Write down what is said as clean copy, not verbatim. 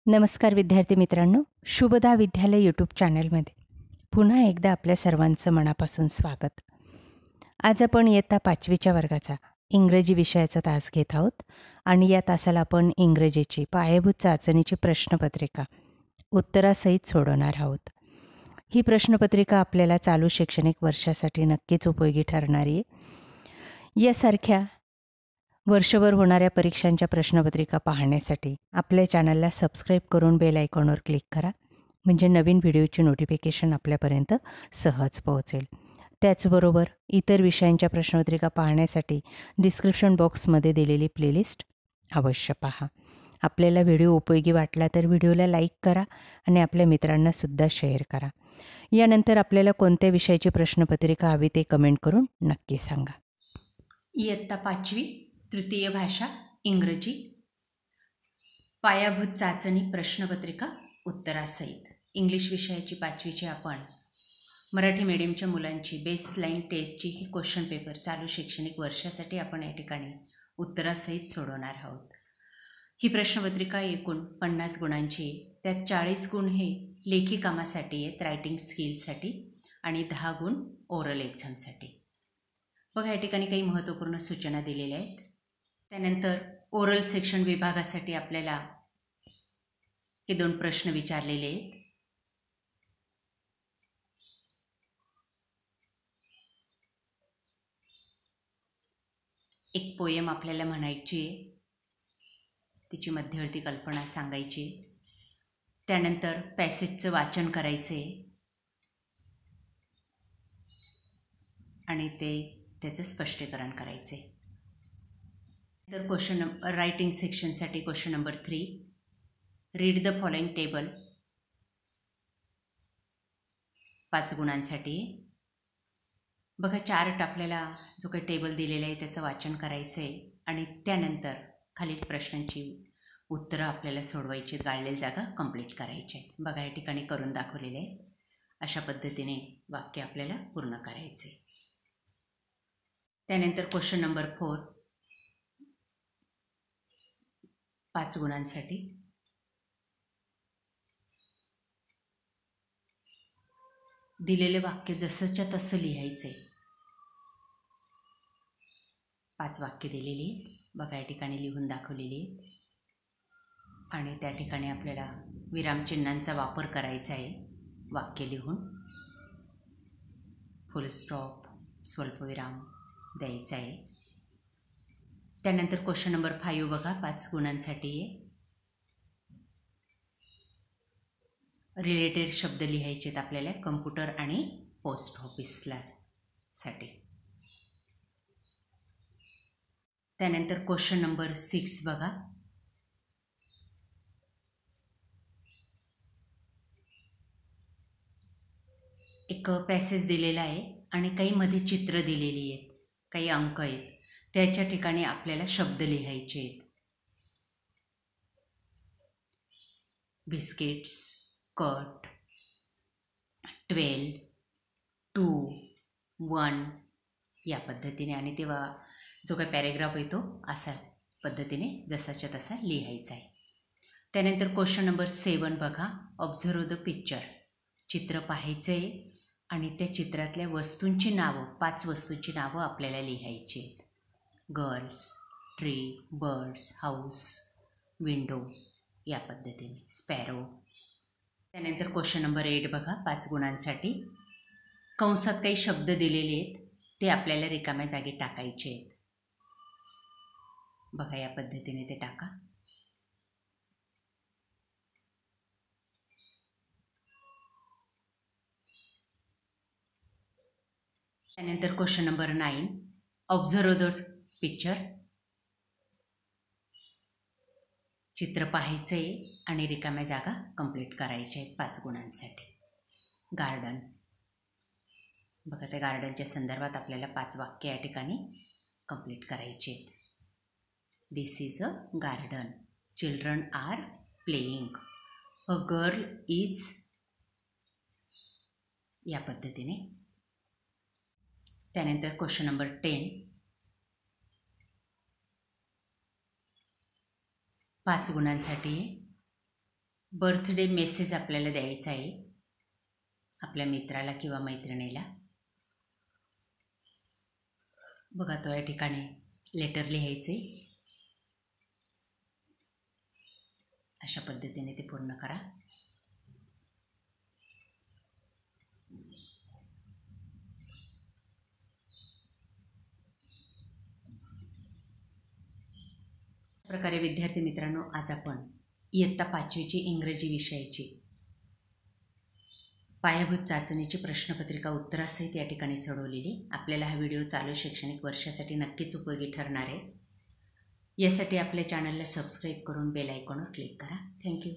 नमस्कार विद्यार्थी मित्रांनो, शुभदा विद्यालय यूट्यूब चॅनलमध्ये पुन्हा एकदा आपल्या सर्वांचं मनापासून स्वागत. आज आपण इयत्ता 5वीच्या वर्गाचा इंग्रजी विषयाचा तास घेत आहोत आणि या तासाला आपण इंग्रजीची पायाभूत चाचणीची प्रश्नपत्रिका उत्तरासहित सोडवणार आहोत. ही प्रश्नपत्रिका आपल्याला चालू शैक्षणिक वर्षासाठी नक्कीच उपयोगी ठरणारी आहे. यासारख्या वर्षभर होणाऱ्या परीक्षांच्या प्रश्नपत्रिका पाहण्यासाठी आपल्या चॅनलला सबस्क्राईब करून बेल आयकॉनवर क्लिक करा, म्हणजे नवीन व्हिडिओची नोटिफिकेशन आपल्यापर्यंत सहज पोहोचेल. त्याचबरोबर इतर विषयांच्या प्रश्नपत्रिका पाहण्यासाठी डिस्क्रिप्शन बॉक्समध्ये दिलेली प्लेलिस्ट अवश्य पहा. आपल्याला व्हिडिओ उपयोगी वाटला तर व्हिडिओला लाईक करा आणि आपल्या मित्रांनासुद्धा शेअर करा. यानंतर आपल्याला कोणत्या विषयाची प्रश्नपत्रिका हवी ते कमेंट करून नक्की सांगा. इयत्ता 5वी तृतीय भाषा इंग्रजी पायाभूत चाचणी प्रश्नपत्रिका उत्तरासहित इंग्लिश विषयाची 5वीची आपण मराठी मीडियमच्या मुलांची बेसलाईन टेस्टची ही क्वेश्चन पेपर चालू शैक्षणिक वर्षासाठी आपण या ठिकाणी उत्तरासहित सोडवणार आहोत. ही प्रश्नपत्रिका एकूण 50 गुणांची, त्यात 40 गुण हे लेखी कामासाठी आहेत, रायटिंग स्किलसाठी, आणि 10 गुण ओरल एक्झामसाठी. बघा, या ठिकाणी काही महत्त्वपूर्ण सूचना दिलेल्या आहेत. त्यानंतर ओरल सेक्शन विभागासाठी आपल्याला हे 2 प्रश्न विचारलेले आहेत. एक पोएम आपल्याला म्हणायची आहे, तिची मध्यवर्ती कल्पना सांगायची. त्यानंतर पॅसेजचं वाचन करायचं आहे आणि त्याचं स्पष्टीकरण करायचं आहे. तर question writing सेक्शनसाठी question number 3, read the following table, 5 गुणांसाठी. बघा, चार्ट आपल्याला जो काही टेबल दिलेला आहे त्याचं वाचन करायचं आहे आणि त्यानंतर खालील प्रश्नांची उत्तरं आपल्याला सोडवायची आहेत, गाळलेल्या जागा कंप्लीट करायच्या आहेत. बघा, या ठिकाणी करून दाखवलेले आहेत. अशा पद्धतीने वाक्य आपल्याला पूर्ण करायचे. त्यानंतर क्वेश्चन नंबर 4, 5 गुणांसाठी. दिलेले वाक्य जसंच्या तसं लिहायचे. 5 वाक्य दिलेली आहेत. बघा, या ठिकाणी लिहून दाखवलेली आहेत आणि त्या ठिकाणी आपल्याला विरामचिन्हांचा वापर करायचा आहे. वाक्य लिहून फुल स्टॉप, स्वल्पविराम द्यायचा आहे. त्यानंतर क्वेश्चन नंबर 5 बघा, 5 गुणांसाठी आहे. रिलेटेड शब्द लिहायचे आहेत आपल्याला कम्प्युटर आणि पोस्ट ऑफिसला साठी. त्यानंतर क्वेश्चन नंबर 6 बघा, एक पॅसेज दिलेला आहे आणि काही मध्ये चित्र दिलेली आहेत, काही अंक आहेत. त्याच्या ठिकाणी आपल्याला शब्द लिहायचे आहेत. बिस्किट्स, कट, 12, 2, 1 या पद्धतीने, आणि तेव्हा जो काही पॅरेग्राफ येतो अशा पद्धतीने जसाच्या तसा लिहायचा आहे. त्यानंतर क्वेश्चन नंबर 7 बघा, ऑब्झर्व द पिक्चर, चित्र पाहायचं आहे आणि त्या चित्रातल्या वस्तूंची नावं, 5 वस्तूंची नावं आपल्याला लिहायची आहेत. Girls, tree, birds, house, window या पद्धतीने, स्पॅरो. त्यानंतर क्वेश्चन नंबर 8 बघा, 5 गुणांसाठी. कंसात काही शब्द दिलेले आहेत, ते आपल्याला रिकाम्या जागी टाकायचे आहेत. बघा, या पद्धतीने ते टाका. त्यानंतर question number 9, observe the picture, चित्र पाहायचं आहे आणि रिकाम्या जागा कंप्लीट करायच्या आहेत 5 गुणांसाठी. गार्डन, बघा, त्या गार्डनच्या संदर्भात आपल्याला 5 वाक्य या ठिकाणी कंप्लीट करायची आहेत. This is a garden, children are playing, a girl is, या पद्धतीने. त्यानंतर क्वेश्चन नंबर 10, 5 गुणांसाठी. बर्थडे मेसेज आपल्याला द्यायचा आहे आपल्या मित्राला किंवा मैत्रिणीला. बघा तो या ठिकाणी लेटर लिहायचे. अशा पद्धतीने ते पूर्ण करा. प्रकारे विद्यार्थी मित्रांनो, आज आपण इयत्ता 5वीची इंग्रजी विषयाची पायाभूत चाचणीची प्रश्नपत्रिका उत्तरासहित या ठिकाणी सोडवलेली. आपल्याला हा व्हिडिओ चालू शैक्षणिक वर्षासाठी नक्कीच उपयोगी ठरणार आहे. यासाठी आपल्या चॅनलला सबस्क्राईब करून बेल आयकॉनवर क्लिक करा. थँक्यू.